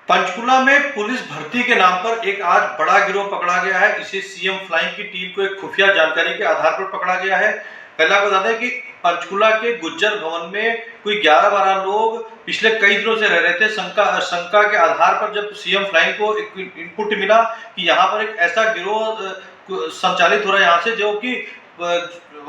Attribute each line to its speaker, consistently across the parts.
Speaker 1: पंचकुला में पुलिस भर्ती के नाम पर एक आज बड़ा गिरोह पकड़ा गया है। इसे सीएम फ्लाइंग की टीम को एक खुफिया जानकारी के आधार पर पकड़ा गया है। पहला बता दें कि पंचकुला के गुज्जर भवन में कोई 11-12 लोग पिछले कई दिनों से रह रहे थे। शंका के आधार पर जब सीएम फ्लाइंग को एक इनपुट मिला कि यहाँ पर एक ऐसा गिरोह संचालित हो रहा है यहाँ से, जो कि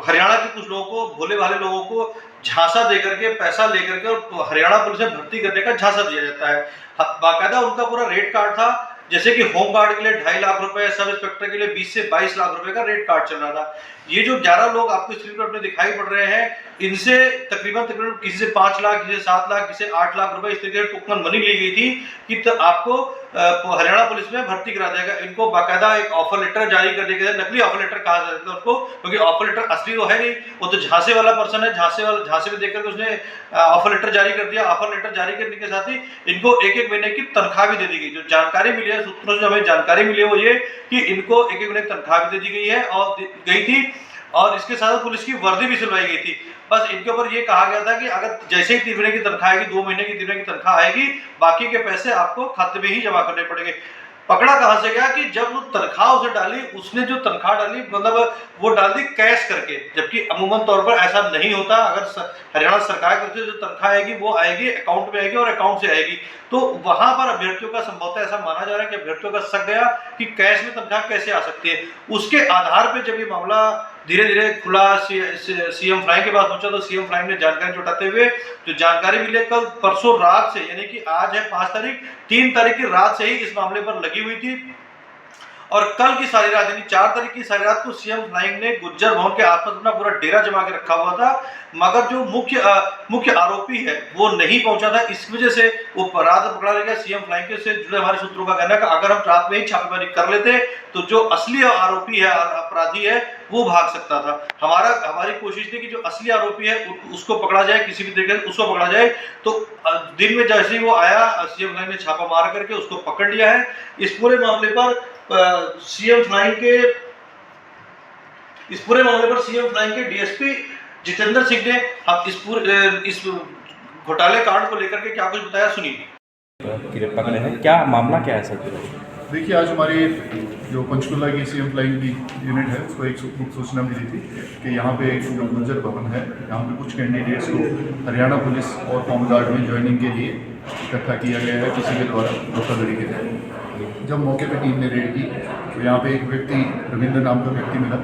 Speaker 1: हरियाणा के कुछ लोगों को, भोले भाले लोगों को झांसा देकर के, पैसा लेकर के और हरियाणा पुलिस में भर्ती करने का झांसा दिया जाता है। बाकायदा उनका पूरा रेट कार्ड था, जैसे कि होम गार्ड के लिए 2.5 लाख रुपए, सब इंस्पेक्टर के लिए 20 से 22 लाख रुपए का रेट कार्ड चल रहा था। ये जो 11 लोग आपको स्क्रीन पर अपने दिखाई पड़ रहे हैं, इनसे तकरीबन किसी से 5 लाख, किसी से 7 लाख, किसी से 8 लाख रुपए इस तरीके से टोकन मनी ली गई थी कि आपको हरियाणा पुलिस में भर्ती करा देगा। इनको बाकायदा एक ऑफर लेटर जारी कर दिया गया, नकली ऑफर लेटर कहा जाता है उसको, क्योंकि ऑफर लेटर असली तो है नहीं, वो तो झांसे वाला पर्सन है। झांसे में देखकर उसने ऑफर लेटर जारी कर दिया। ऑफर लेटर जारी करने के साथ ही इनको 1-1 महीने की तनख्वाह भी दे दी गई। जो जानकारी मिली है सूत्रों से, हमें जानकारी मिली है वो ये कि इनको 1-1 महीने की तनख्वाह भी दे दी गई है और गई थी, और इसके साथ पुलिस की वर्दी भी सिलवाई गई थी। बस इनके ऊपर ये कहा गया था कि अगर जैसे ही 3 महीने की तनख्वाह आएगी, 2 महीने की 3 महीने की तनख्वाह आएगी, बाकी के पैसे आपको खाते में ही जमा करने पड़ेंगे। पकड़ा कहां से गया कि जब वो तनख्वाह उसे डाली, उसने जो तनख्वाह डाली मतलब वो डाल दी कैश करके, जबकि अमूमन तौर पर ऐसा नहीं होता। अगर हरियाणा सरकार की तरफ से जो तनख्वाह आएगी वो आएगी अकाउंट में आएगी और अकाउंट से आएगी। तो वहां पर अभ्यर्थियों का संभवतः ऐसा माना जा रहा है कि अभ्यर्थियों का शक गया कि कैश में तनख्वाह कैसे आ सकती है। उसके आधार पर जब ये मामला धीरे धीरे खुला, सीएम फ्लाइंग के पास पहुंचा, तो सीएम फ्लाइंग ने जानकारी जुटाते हुए जो जानकारी मिली कल परसों रात से, यानी कि आज है 5 तारीख, 3 तारीख की रात से ही इस मामले पर लगी हुई थी। और कल की सारी रात, यानी 4 तारीख की सारी रात को सीएम फ्लाइंग ने गुज्जर भवन के आसपास अपना पूरा डेरा जमा के रखा हुआ था, मगर जो मुख्य आरोपी है वो नहीं पहुंचा था। इस वजह से वो रात में पकड़ा रहेगा। सीएम फ्लाइंग के से जुड़े हमारे सूत्रों का कहना है कि अगर हम रात में ही छापेमारी कर लेते तो जो असली आरोपी है, अपराधी है, वो भाग सकता था। हमारी कोशिश थी कि जो असली आरोपी है उसको पकड़ा जाए, किसी भी तरीके से उसको पकड़ा जाए। तो दिन में जैसे ही वो आया, सीएम फ्लाइंग ने छापा मार करके उसको पकड़ लिया है। इस पूरे मामले पर सीएम फ्लाइंग के डीएसपी जितेंद्र सिंह ने अब इस घोटाले कांड को लेकर के क्या कुछ बताया, सुनिए।
Speaker 2: पकड़े हैं, क्या मामला क्या है सर?
Speaker 3: देखिए, आज हमारे जो पंचकुला की सीएम फ्लाइंग की यूनिट है उसको एक गुप्त सूचना मिली थी कि यहाँ पे जो गुज्जर भवन है, यहाँ पे कुछ कैंडिडेट्स को हरियाणा पुलिस और होम गार्ड में ज्वाइनिंग के लिए इकट्ठा किया गया है किसी के द्वारा धोखाधड़ी के तहत। जब मौके पे टीम ने रेड की तो यहाँ पे एक व्यक्ति, रविंद्र नाम का व्यक्ति मिला,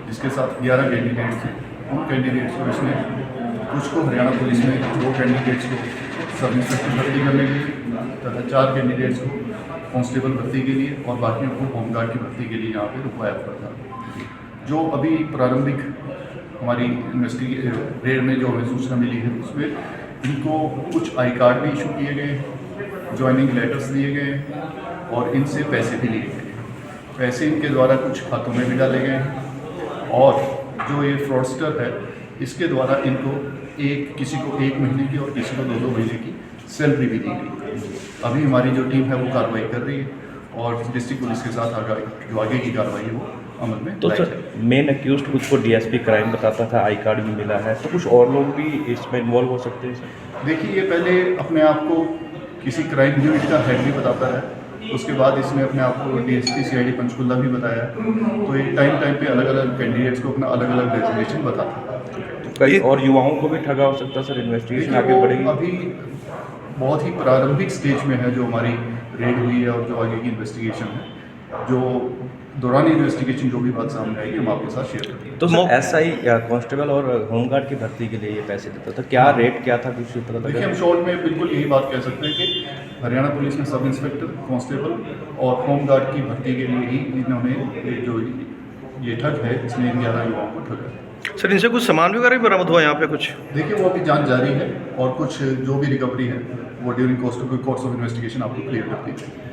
Speaker 3: जिसके साथ 11 कैंडिडेट्स थे। उन कैंडिडेट्स को इसने कुछ को हरियाणा पुलिस में, 2 कैंडिडेट्स को सब इंस्पेक्टर भर्ती करने के लिए तथा 4 कैंडिडेट्स को कांस्टेबल भर्ती के लिए और बाकियों को होमगार्ड की भर्ती के लिए यहाँ पे रुकवाया हुआ था। जो अभी प्रारंभिक हमारी रेड में जो हमें सूचना मिली है उसमें इनको कुछ आई कार्ड भी इशू किए गए हैं, ज्वाइनिंग लेटर्स दिए गए हैं और इनसे पैसे भी लिए गए हैं। पैसे इनके द्वारा कुछ खातों में भी डाले गए हैं और जो ये फ्रॉडस्टर है इसके द्वारा इनको किसी को 1 महीने की और किसी को 2-2 महीने की सैलरी भी दी गई। अभी हमारी जो टीम है वो कार्रवाई कर रही है और डिस्ट्रिक्ट पुलिस के साथ जो आगे की कार्रवाई है वो अमल में।
Speaker 2: तो सर, मेन अक्यूज्ड कुछ को डीएसपी क्राइम बताता था, आई कार्ड भी मिला है, तो कुछ और लोग भी इसमें इन्वॉल्व हो सकते हैं सर?
Speaker 3: देखिए, ये पहले अपने आप को किसी क्राइम यूनिट का हेड भी बताता है, उसके बाद इसने अपने आप को डीएसपी सीआईडी पंचकुला भी बताया। तो ये टाइम पे अलग अलग कैंडिडेट्स को अपना अलग अलग डेजिग्नेशन बताता है।
Speaker 2: तो कई और युवाओं को भी ठगा हो सकता है सर? इन्वेस्टिगेशन आगे बढ़ेगी?
Speaker 3: अभी बहुत ही प्रारंभिक स्टेज में है जो हमारी रेड हुई है और जो आगे की इन्वेस्टिगेशन है। जो दौरान इन्वेस्टिगेशन जो भी बात सामने आएगी हम आपके साथ शेयर करेंगे।
Speaker 2: तो सर, एसआई कांस्टेबल और होमगार्ड की भर्ती के लिए ये पैसे देता था, क्या रेट क्या था, कुछ पता
Speaker 3: देखिए, हम शॉर्ट में बिल्कुल यही बात कह सकते हैं कि हरियाणा पुलिस में सब इंस्पेक्टर, कांस्टेबल और होमगार्ड की भर्ती के लिए ही इन्होंने जो ये ठग है इसने 11 युवाओं को ठगा है।
Speaker 1: सर, इनसे कुछ सामान वगैरह भी बरामद हुआ यहाँ पे कुछ?
Speaker 3: देखिए, वो अभी जांच जारी है और कुछ जो भी रिकवरी है वो ड्यूरिंग कोर्स ऑफ इन्वेस्टिगेशन आपको क्लियर करती है।